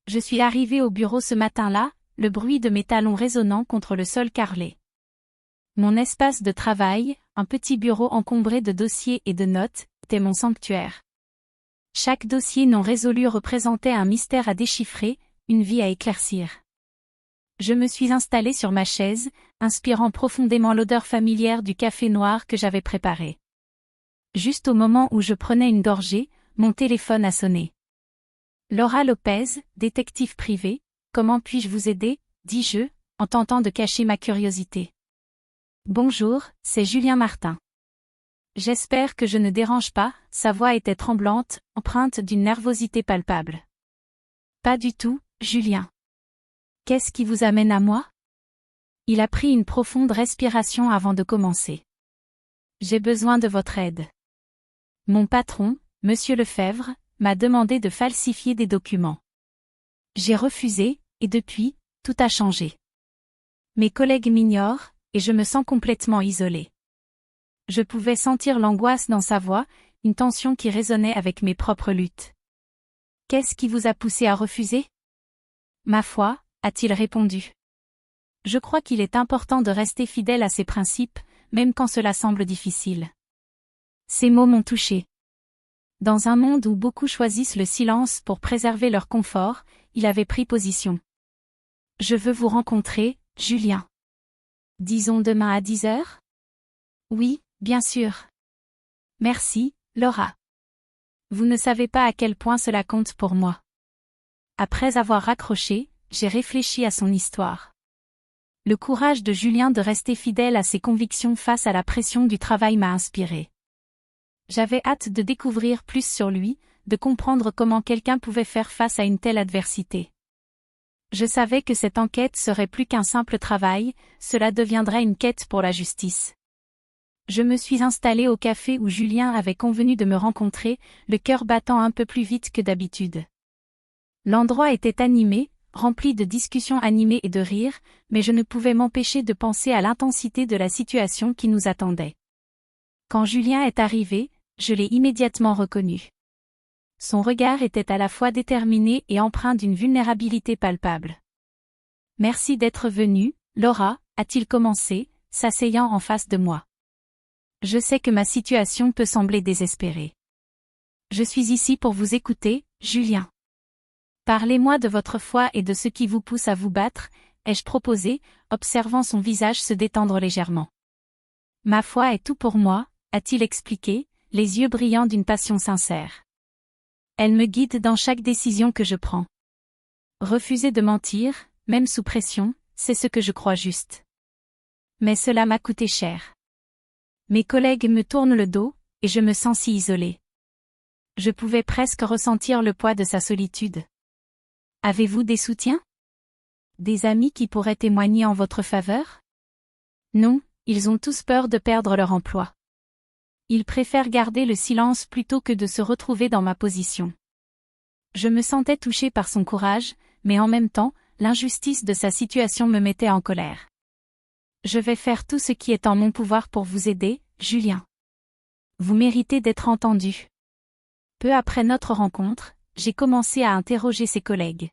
Je suis arrivé au bureau ce matin-là, le bruit de mes talons résonnant contre le sol carrelé. Mon espace de travail, un petit bureau encombré de dossiers et de notes, était mon sanctuaire. Chaque dossier non résolu représentait un mystère à déchiffrer, une vie à éclaircir. Je me suis installé sur ma chaise, inspirant profondément l'odeur familière du café noir que j'avais préparé. Juste au moment où je prenais une gorgée, mon téléphone a sonné. Laura Lopez, détective privé, comment puis-je vous aider, dis-je, en tentant de cacher ma curiosité. Bonjour, c'est Julien Martin. J'espère que je ne dérange pas, sa voix était tremblante, empreinte d'une nervosité palpable. Pas du tout, Julien. Qu'est-ce qui vous amène à moi? Il a pris une profonde respiration avant de commencer. J'ai besoin de votre aide. Mon patron, Monsieur Lefebvre, m'a demandé de falsifier des documents. J'ai refusé, et depuis, tout a changé. Mes collègues m'ignorent, et je me sens complètement isolé. Je pouvais sentir l'angoisse dans sa voix, une tension qui résonnait avec mes propres luttes. Qu'est-ce qui vous a poussé à refuser? Ma foi, a-t-il répondu. Je crois qu'il est important de rester fidèle à ses principes, même quand cela semble difficile. Ces mots m'ont touché. Dans un monde où beaucoup choisissent le silence pour préserver leur confort, il avait pris position. Je veux vous rencontrer, Julien. Disons demain à 10 heures? Oui, bien sûr. Merci, Laura. Vous ne savez pas à quel point cela compte pour moi. Après avoir raccroché, j'ai réfléchi à son histoire. Le courage de Julien de rester fidèle à ses convictions face à la pression du travail m'a inspiré. J'avais hâte de découvrir plus sur lui, de comprendre comment quelqu'un pouvait faire face à une telle adversité. Je savais que cette enquête serait plus qu'un simple travail, cela deviendrait une quête pour la justice. Je me suis installé au café où Julien avait convenu de me rencontrer, le cœur battant un peu plus vite que d'habitude. L'endroit était animé, rempli de discussions animées et de rires, mais je ne pouvais m'empêcher de penser à l'intensité de la situation qui nous attendait. Quand Julien est arrivé, je l'ai immédiatement reconnu. Son regard était à la fois déterminé et empreint d'une vulnérabilité palpable. Merci d'être venue, Laura, a-t-il commencé, s'asseyant en face de moi. Je sais que ma situation peut sembler désespérée. Je suis ici pour vous écouter, Julien. Parlez-moi de votre foi et de ce qui vous pousse à vous battre, ai-je proposé, observant son visage se détendre légèrement. Ma foi est tout pour moi, a-t-il expliqué, les yeux brillants d'une passion sincère. Elle me guide dans chaque décision que je prends. Refuser de mentir, même sous pression, c'est ce que je crois juste. Mais cela m'a coûté cher. Mes collègues me tournent le dos, et je me sens si isolé. Je pouvais presque ressentir le poids de sa solitude. Avez-vous des soutiens? Des amis qui pourraient témoigner en votre faveur? Non, ils ont tous peur de perdre leur emploi. Ils préfèrent garder le silence plutôt que de se retrouver dans ma position. Je me sentais touché par son courage, mais en même temps, l'injustice de sa situation me mettait en colère. Je vais faire tout ce qui est en mon pouvoir pour vous aider, Julien. Vous méritez d'être entendu. Peu après notre rencontre, j'ai commencé à interroger ses collègues.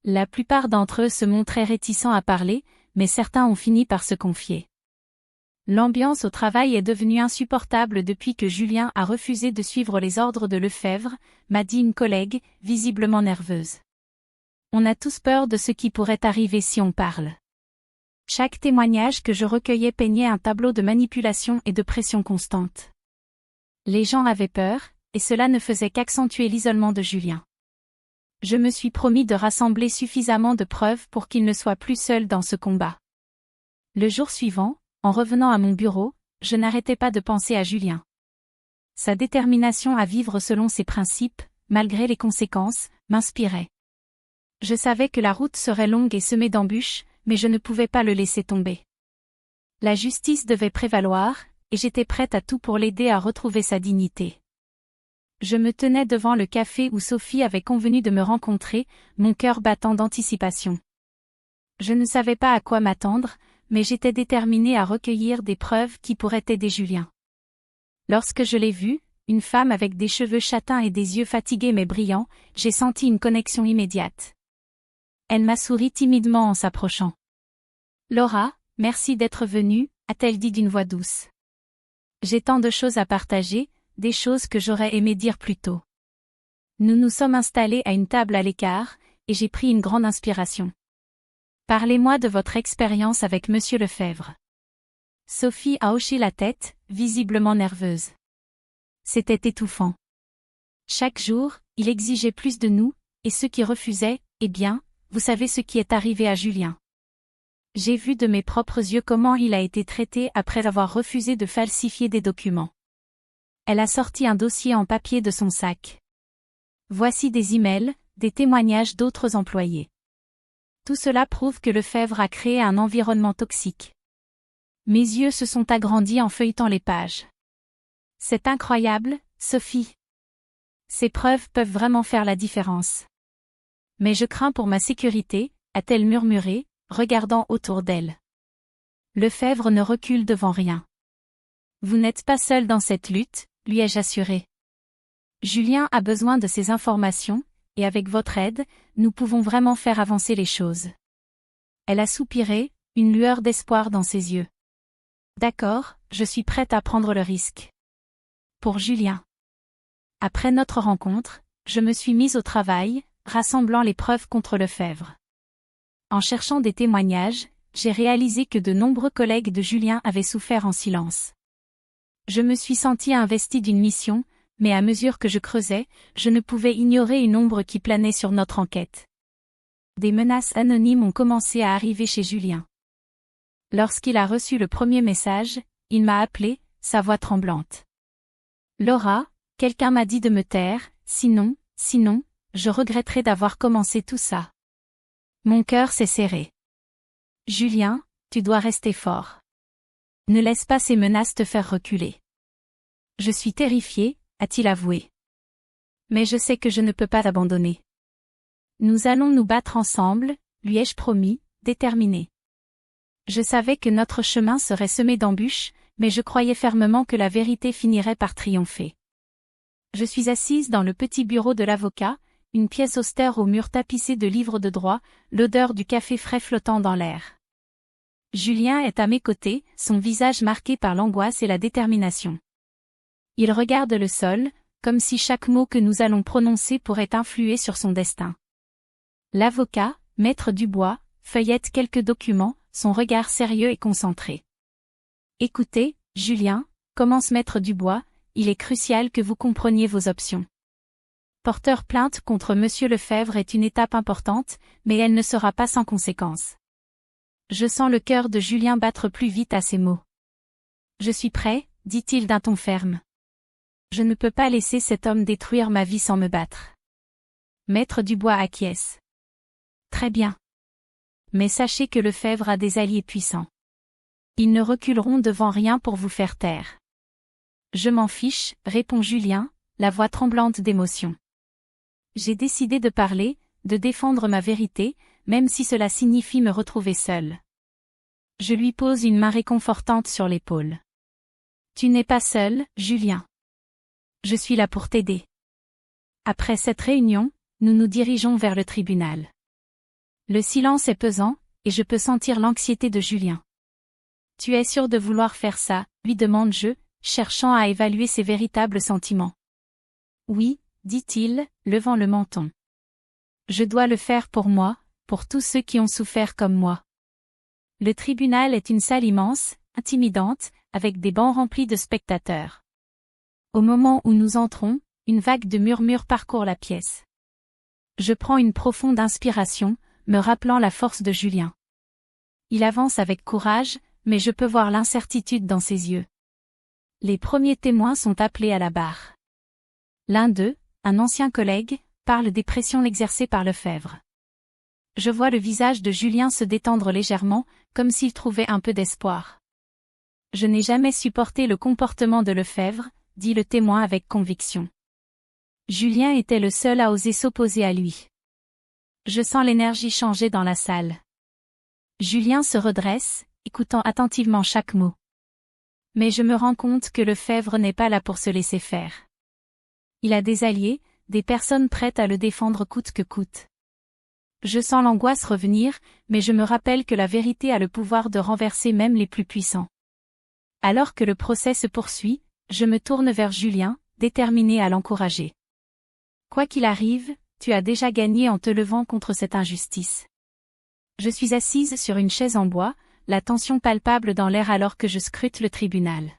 La plupart d'entre eux se montraient réticents à parler, mais certains ont fini par se confier. L'ambiance au travail est devenue insupportable depuis que Julien a refusé de suivre les ordres de Lefebvre, m'a dit une collègue, visiblement nerveuse. On a tous peur de ce qui pourrait arriver si on parle. Chaque témoignage que je recueillais peignait un tableau de manipulation et de pression constante. Les gens avaient peur, et cela ne faisait qu'accentuer l'isolement de Julien. Je me suis promis de rassembler suffisamment de preuves pour qu'il ne soit plus seul dans ce combat. Le jour suivant, en revenant à mon bureau, je n'arrêtais pas de penser à Julien. Sa détermination à vivre selon ses principes, malgré les conséquences, m'inspirait. Je savais que la route serait longue et semée d'embûches, mais je ne pouvais pas le laisser tomber. La justice devait prévaloir, et j'étais prête à tout pour l'aider à retrouver sa dignité. Je me tenais devant le café où Sophie avait convenu de me rencontrer, mon cœur battant d'anticipation. Je ne savais pas à quoi m'attendre, mais j'étais déterminée à recueillir des preuves qui pourraient aider Julien. Lorsque je l'ai vue, une femme avec des cheveux châtains et des yeux fatigués mais brillants, j'ai senti une connexion immédiate. Elle m'a souri timidement en s'approchant. Laura, merci d'être venue, a-t-elle dit d'une voix douce. J'ai tant de choses à partager, des choses que j'aurais aimé dire plus tôt. Nous nous sommes installés à une table à l'écart, et j'ai pris une grande inspiration. Parlez-moi de votre expérience avec Monsieur Lefebvre. Sophie a hoché la tête, visiblement nerveuse. C'était étouffant. Chaque jour, il exigeait plus de nous, et ceux qui refusaient, eh bien, vous savez ce qui est arrivé à Julien. J'ai vu de mes propres yeux comment il a été traité après avoir refusé de falsifier des documents. Elle a sorti un dossier en papier de son sac. Voici des emails, des témoignages d'autres employés. Tout cela prouve que Lefebvre a créé un environnement toxique. Mes yeux se sont agrandis en feuilletant les pages. C'est incroyable, Sophie. Ces preuves peuvent vraiment faire la différence. Mais je crains pour ma sécurité, a-t-elle murmuré, regardant autour d'elle. Lefebvre ne recule devant rien. Vous n'êtes pas seul dans cette lutte, lui ai-je assuré. Julien a besoin de ces informations, et avec votre aide, nous pouvons vraiment faire avancer les choses. Elle a soupiré, une lueur d'espoir dans ses yeux. D'accord, je suis prête à prendre le risque. Pour Julien. Après notre rencontre, je me suis mise au travail, rassemblant les preuves contre Lefebvre. En cherchant des témoignages, j'ai réalisé que de nombreux collègues de Julien avaient souffert en silence. Je me suis sentie investie d'une mission, mais à mesure que je creusais, je ne pouvais ignorer une ombre qui planait sur notre enquête. Des menaces anonymes ont commencé à arriver chez Julien. Lorsqu'il a reçu le premier message, il m'a appelé, sa voix tremblante. Laura, quelqu'un m'a dit de me taire, sinon, je regretterais d'avoir commencé tout ça. Mon cœur s'est serré. Julien, tu dois rester fort. Ne laisse pas ces menaces te faire reculer. Je suis terrifiée, a-t-il avoué. Mais je sais que je ne peux pas t'abandonner. Nous allons nous battre ensemble, lui ai-je promis, déterminé. Je savais que notre chemin serait semé d'embûches, mais je croyais fermement que la vérité finirait par triompher. Je suis assise dans le petit bureau de l'avocat, une pièce austère aux murs tapissés de livres de droit, l'odeur du café frais flottant dans l'air. Julien est à mes côtés, son visage marqué par l'angoisse et la détermination. Il regarde le sol, comme si chaque mot que nous allons prononcer pourrait influer sur son destin. L'avocat, maître Dubois, feuillette quelques documents, son regard sérieux et concentré. Écoutez, Julien, commence maître Dubois, il est crucial que vous compreniez vos options. Porteur plainte contre Monsieur Lefebvre est une étape importante, mais elle ne sera pas sans conséquence. Je sens le cœur de Julien battre plus vite à ces mots. Je suis prêt, dit-il d'un ton ferme. Je ne peux pas laisser cet homme détruire ma vie sans me battre. Maître Dubois acquiesce. Très bien. Mais sachez que Lefebvre a des alliés puissants. Ils ne reculeront devant rien pour vous faire taire. Je m'en fiche, répond Julien, la voix tremblante d'émotion. J'ai décidé de parler, de défendre ma vérité, même si cela signifie me retrouver seule. Je lui pose une main réconfortante sur l'épaule. Tu n'es pas seul, Julien. Je suis là pour t'aider. Après cette réunion, nous nous dirigeons vers le tribunal. Le silence est pesant, et je peux sentir l'anxiété de Julien. Tu es sûr de vouloir faire ça, lui demande-je, cherchant à évaluer ses véritables sentiments. Oui, dit-il, levant le menton. Je dois le faire pour moi, pour tous ceux qui ont souffert comme moi. Le tribunal est une salle immense, intimidante, avec des bancs remplis de spectateurs. Au moment où nous entrons, une vague de murmures parcourt la pièce. Je prends une profonde inspiration, me rappelant la force de Julien. Il avance avec courage, mais je peux voir l'incertitude dans ses yeux. Les premiers témoins sont appelés à la barre. L'un d'eux, un ancien collègue, parle des pressions exercées par Lefebvre. Je vois le visage de Julien se détendre légèrement, comme s'il trouvait un peu d'espoir. Je n'ai jamais supporté le comportement de Lefebvre, dit le témoin avec conviction. Julien était le seul à oser s'opposer à lui. Je sens l'énergie changer dans la salle. Julien se redresse, écoutant attentivement chaque mot. Mais je me rends compte que Lefebvre n'est pas là pour se laisser faire. Il a des alliés, des personnes prêtes à le défendre coûte que coûte. Je sens l'angoisse revenir, mais je me rappelle que la vérité a le pouvoir de renverser même les plus puissants. Alors que le procès se poursuit, je me tourne vers Julien, déterminé à l'encourager. Quoi qu'il arrive, tu as déjà gagné en te levant contre cette injustice. Je suis assise sur une chaise en bois, la tension palpable dans l'air alors que je scrute le tribunal.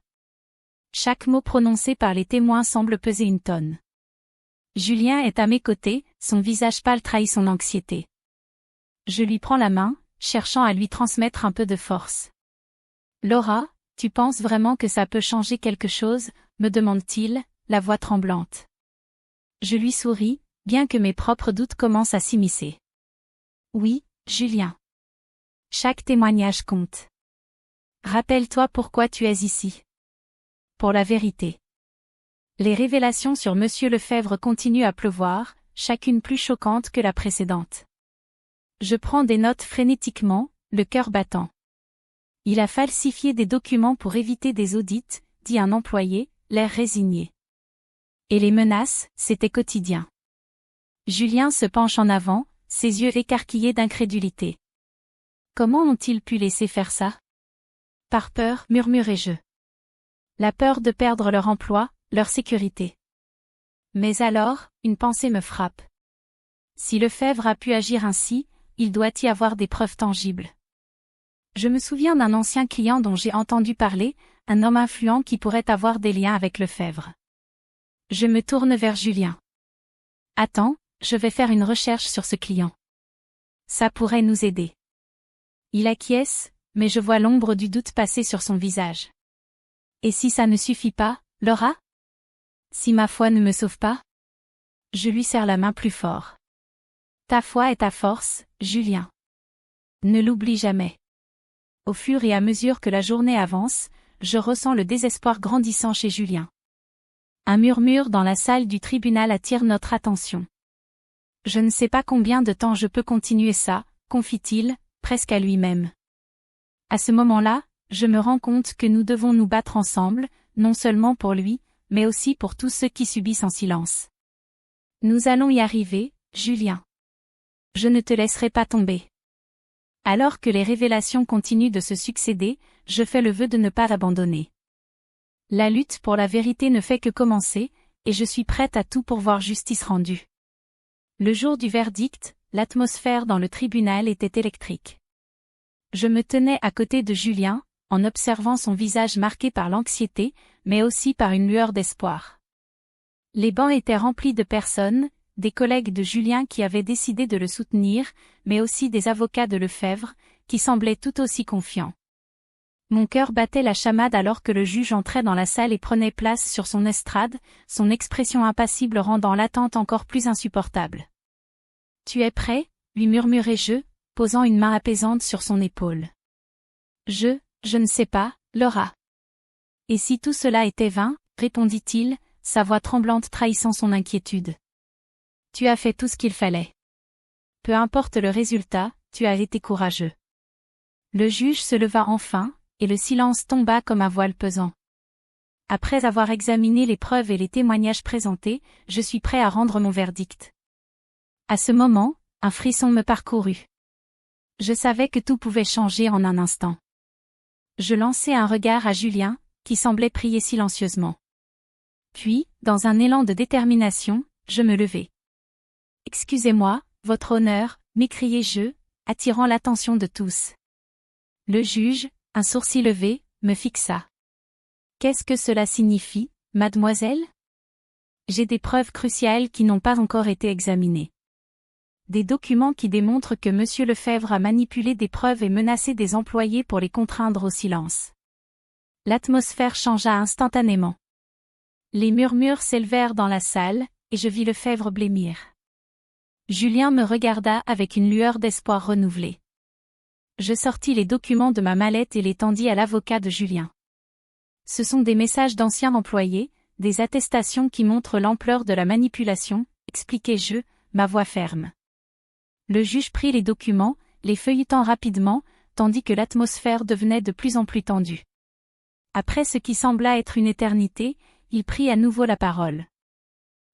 Chaque mot prononcé par les témoins semble peser une tonne. Julien est à mes côtés, son visage pâle trahit son anxiété. Je lui prends la main, cherchant à lui transmettre un peu de force. Laura, tu penses vraiment que ça peut changer quelque chose, me demande-t-il, la voix tremblante. Je lui souris, bien que mes propres doutes commencent à s'immiscer. Oui, Julien. Chaque témoignage compte. Rappelle-toi pourquoi tu es ici. Pour la vérité. Les révélations sur Monsieur Lefebvre continuent à pleuvoir, chacune plus choquante que la précédente. Je prends des notes frénétiquement, le cœur battant. Il a falsifié des documents pour éviter des audits, dit un employé, l'air résigné. Et les menaces, c'était quotidien. Julien se penche en avant, ses yeux écarquillés d'incrédulité. Comment ont-ils pu laisser faire ça? Par peur, murmurai-je. La peur de perdre leur emploi, leur sécurité. Mais alors, une pensée me frappe. Si Lefebvre a pu agir ainsi, il doit y avoir des preuves tangibles. Je me souviens d'un ancien client dont j'ai entendu parler, un homme influent qui pourrait avoir des liens avec Lefebvre. Je me tourne vers Julien. Attends, je vais faire une recherche sur ce client. Ça pourrait nous aider. Il acquiesce, mais je vois l'ombre du doute passer sur son visage. Et si ça ne suffit pas, Laura? Si ma foi ne me sauve pas? Je lui serre la main plus fort. Ta foi est ta force, Julien. Ne l'oublie jamais. Au fur et à mesure que la journée avance, je ressens le désespoir grandissant chez Julien. Un murmure dans la salle du tribunal attire notre attention. Je ne sais pas combien de temps je peux continuer ça, confie-t-il, presque à lui-même. À ce moment-là, je me rends compte que nous devons nous battre ensemble, non seulement pour lui, mais aussi pour tous ceux qui subissent en silence. Nous allons y arriver, Julien. Je ne te laisserai pas tomber. Alors que les révélations continuent de se succéder, je fais le vœu de ne pas abandonner. La lutte pour la vérité ne fait que commencer, et je suis prête à tout pour voir justice rendue. Le jour du verdict, l'atmosphère dans le tribunal était électrique. Je me tenais à côté de Julien, en observant son visage marqué par l'anxiété, mais aussi par une lueur d'espoir. Les bancs étaient remplis de personnes, des collègues de Julien qui avaient décidé de le soutenir, mais aussi des avocats de Lefebvre, qui semblaient tout aussi confiants. Mon cœur battait la chamade alors que le juge entrait dans la salle et prenait place sur son estrade, son expression impassible rendant l'attente encore plus insupportable. « Tu es prêt ?» lui murmurai-je, posant une main apaisante sur son épaule. Je ne sais pas, Laura. Et si tout cela était vain, répondit-il, sa voix tremblante trahissant son inquiétude. Tu as fait tout ce qu'il fallait. Peu importe le résultat, tu as été courageux. Le juge se leva enfin, et le silence tomba comme un voile pesant. Après avoir examiné les preuves et les témoignages présentés, je suis prêt à rendre mon verdict. À ce moment, un frisson me parcourut. Je savais que tout pouvait changer en un instant. Je lançai un regard à Julien, qui semblait prier silencieusement. Puis, dans un élan de détermination, je me levai. « Excusez-moi, votre honneur » m'écriai-je, attirant l'attention de tous. Le juge, un sourcil levé, me fixa. « Qu'est-ce que cela signifie, mademoiselle ?» J'ai des preuves cruciales qui n'ont pas encore été examinées. Des documents qui démontrent que M. Lefebvre a manipulé des preuves et menacé des employés pour les contraindre au silence. L'atmosphère changea instantanément. Les murmures s'élevèrent dans la salle, et je vis Lefebvre blêmir. Julien me regarda avec une lueur d'espoir renouvelée. Je sortis les documents de ma mallette et les tendis à l'avocat de Julien. Ce sont des messages d'anciens employés, des attestations qui montrent l'ampleur de la manipulation, expliquai-je, ma voix ferme. Le juge prit les documents, les feuilletant rapidement, tandis que l'atmosphère devenait de plus en plus tendue. Après ce qui sembla être une éternité, il prit à nouveau la parole.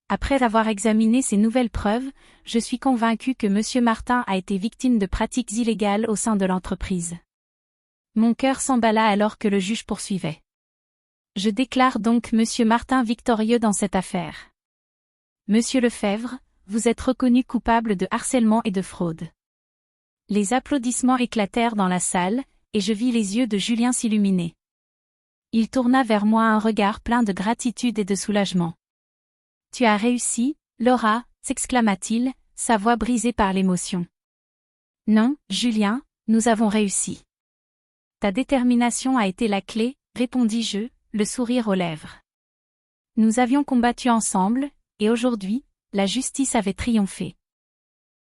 Après avoir examiné ces nouvelles preuves, je suis convaincu que M. Martin a été victime de pratiques illégales au sein de l'entreprise. Mon cœur s'emballa alors que le juge poursuivait. Je déclare donc M. Martin victorieux dans cette affaire. Monsieur Lefebvre, vous êtes reconnu coupable de harcèlement et de fraude. Les applaudissements éclatèrent dans la salle, et je vis les yeux de Julien s'illuminer. Il tourna vers moi un regard plein de gratitude et de soulagement. « Tu as réussi, Laura » s'exclama-t-il, sa voix brisée par l'émotion. « Non, Julien, nous avons réussi. »« Ta détermination a été la clé » répondis-je, le sourire aux lèvres. Nous avions combattu ensemble, et aujourd'hui, la justice avait triomphé.